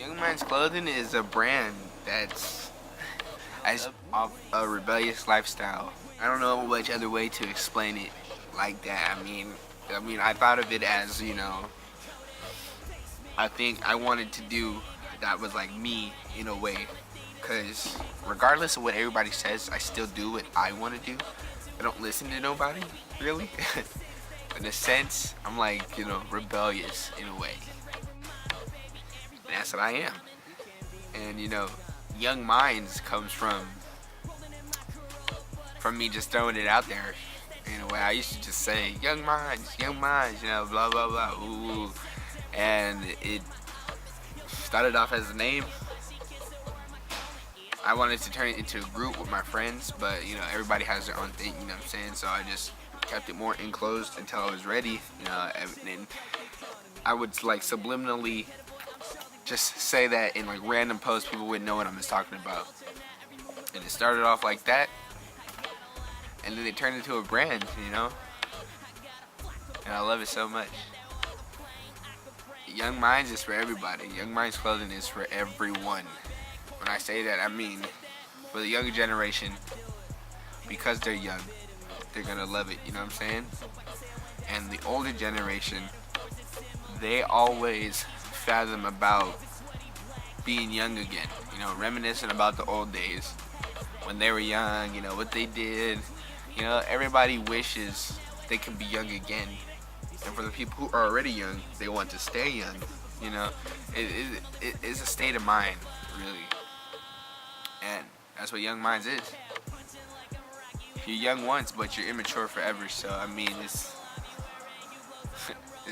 Young Minds Clothing is a brand that's as of a rebellious lifestyle. I don't know which other way to explain it like that. I mean, I thought of it as, I think I wanted to do that was like me in a way. Because regardless of what everybody says, I still do what I want to do. I don't listen to nobody, really. In a sense, I'm like, rebellious in a way. And that's what I am. And, Young Minds comes from me just throwing it out there in a way. I used to just say, Young Minds, blah, blah, blah, ooh. And it started off as a name. I wanted to turn it into a group with my friends, but, everybody has their own thing, you know what I'm saying? So I just kept it more enclosed until I was ready, and I would, like, subliminally just say that in, like, random posts. People wouldn't know what I'm just talking about. And it started off like that, and then it turned into a brand, and I love it so much. Young Minds is for everybody. Young Minds Clothing is for everyone. When I say that, I mean for the younger generation, because they're young, they're gonna love it, you know what I'm saying? And the older generation, they always fathom about being young again, reminiscing about the old days when they were young, what they did. Everybody wishes they could be young again. And for the people who are already young, they want to stay young. It is a state of mind, really. And that's what Young Minds is. You're young once, but you're immature forever. So, it's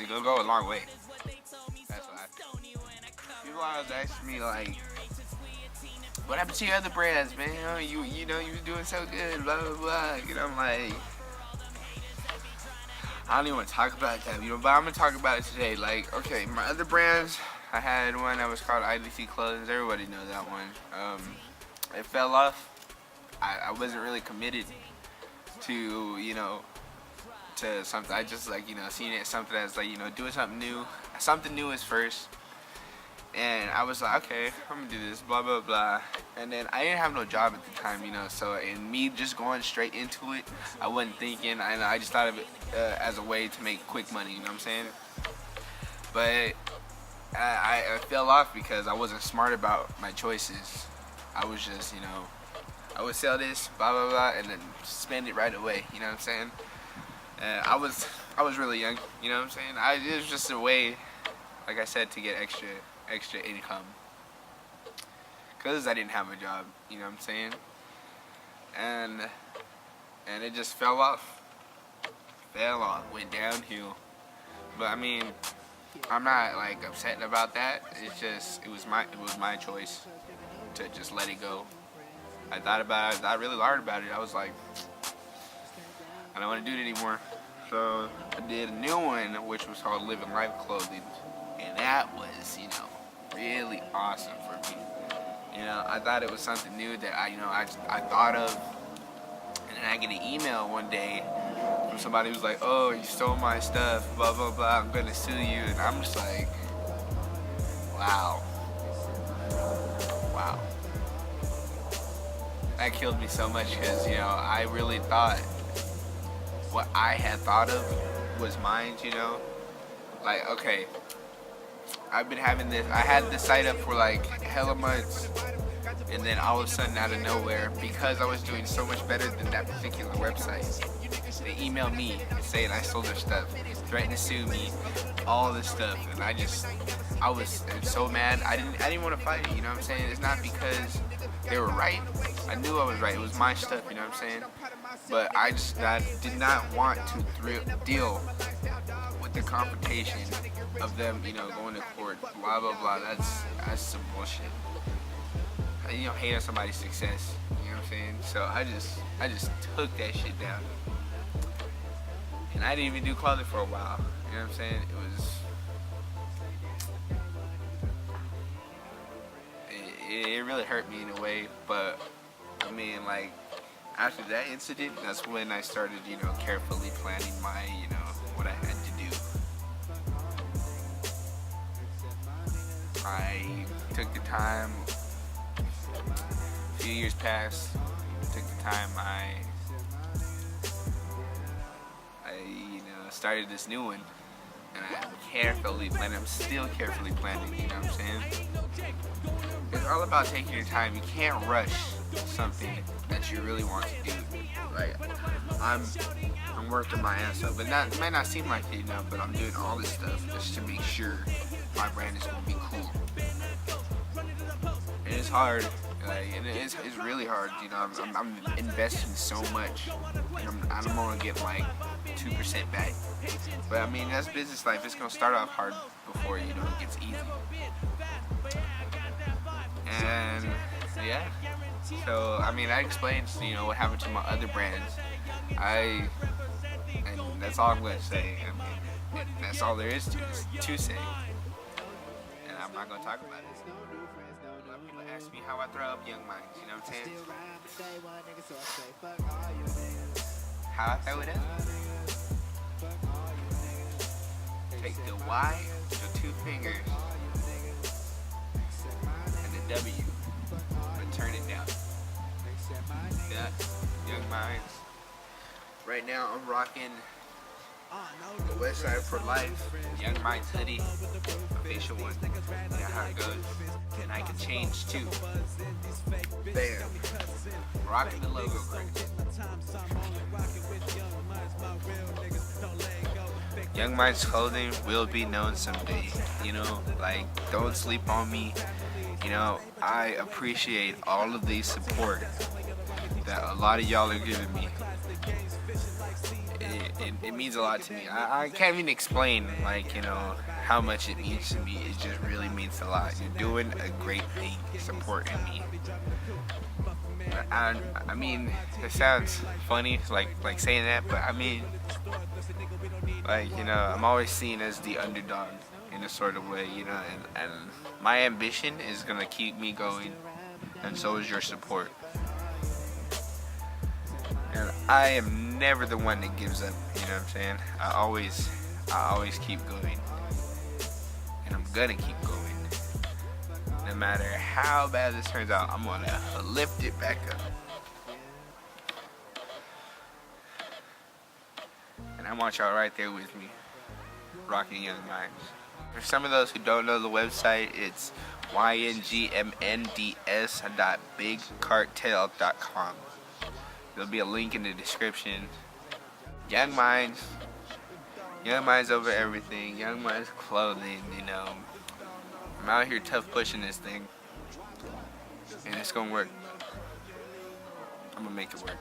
gonna go a long way. That's what I think. People always ask me, like, what happened to your other brands, man? You were doing so good, blah, blah, blah. I'm like, I don't even want to talk about that, but I'm going to talk about it today. Like, okay, my other brands, I had one that was called IDC Clothing. Everybody knows that one. It fell off. I wasn't really committed to, to something. I just, like, seeing it as something that's, like, doing something new. Something new is first. And I was like, okay, I'm going to do this, blah, blah, blah. And then I didn't have no job at the time, so in me just going straight into it, I wasn't thinking. I just thought of it as a way to make quick money, you know what I'm saying? But I fell off because I wasn't smart about my choices. I was just, I would sell this, blah, blah, blah, and then spend it right away, you know what I'm saying? I was really young, you know what I'm saying? It was just a way, like I said, to get extra income, because I didn't have a job, you know what I'm saying? And it just fell off, went downhill. But I'm not, like, upset about that. It's just, it was my choice to just let it go. I thought about it. I really learned about it. I was like, I don't want to do it anymore. So I did a new one, which was called Living Life Clothing, and that was, really awesome for me. I thought it was something new that I thought of, and then I get an email one day from somebody who's like, oh, you stole my stuff, blah, blah, blah, I'm gonna sue you. And I'm just like, wow. That killed me so much, because, I really thought what I had thought of was mine, Like, okay, I've been having this, I had this site up for like hella months, and then all of a sudden, out of nowhere, because I was doing so much better than that particular website, they emailed me saying I stole their stuff, threatened to sue me, all this stuff. And I was so mad. I didn't want to fight it, you know what I'm saying? It's not because they were right. I knew I was right. It was my stuff, you know what I'm saying? But I did not want to deal with the confrontation of them, going to court, blah, blah, blah. That's some bullshit. Hate on somebody's success, you know what I'm saying? So I just took that shit down. And I didn't even do clothing for a while, you know what I'm saying? It really hurt me in a way, but like, after that incident, that's when I started, carefully planning my, what I had to do. I took the time, a few years passed, took the time, I started this new one, and I'm carefully planning, I'm still carefully planning, you know what I'm saying? It's all about taking your time. You can't rush something that you really want to do. Like, I'm working my ass off, but it might not seem like it, but I'm doing all this stuff just to make sure my brand is gonna be cool. And it's hard, and it's really hard, I'm investing so much, and I'm only getting like 2% back. But I mean, that's business life. It's gonna start off hard before it gets easy. And yeah, so I mean, I explained what happened to my other brands. And that's all I'm gonna say. I mean, that's all there is to say. And I'm not gonna talk about it. A lot of people ask me how I throw up Young Minds. You know what I'm saying? How I throw it up? Take the Y, the 2 fingers, and the W, but turn it down. Yeah, Young Minds. Right now I'm rocking the West Side for Life Young Minds hoodie, official one. Yeah, how it goes. And I can change too. Bam. Rocking the logo crazy. Young Minds clothing will be known someday. Like, don't sleep on me. I appreciate all of the support that a lot of y'all are giving me. It means a lot to me. I can't even explain, how much it means to me. It just really means a lot. You're doing a great thing, supporting me. I mean, it sounds funny, like saying that, but I mean, I'm always seen as the underdog in a sort of way, and my ambition is gonna keep me going, and so is your support. And I am never the one that gives up, you know what I'm saying? I always keep going. And I'm gonna keep going. No matter how bad this turns out, I'm gonna lift it back up. And I want y'all right there with me, rocking Young Minds. For some of those who don't know the website, it's yngmnds.bigcartel.com. There'll be a link in the description. Young Minds over everything. Young Minds clothing, I'm out here tough pushing this thing, and it's gonna work. I'm gonna make it work.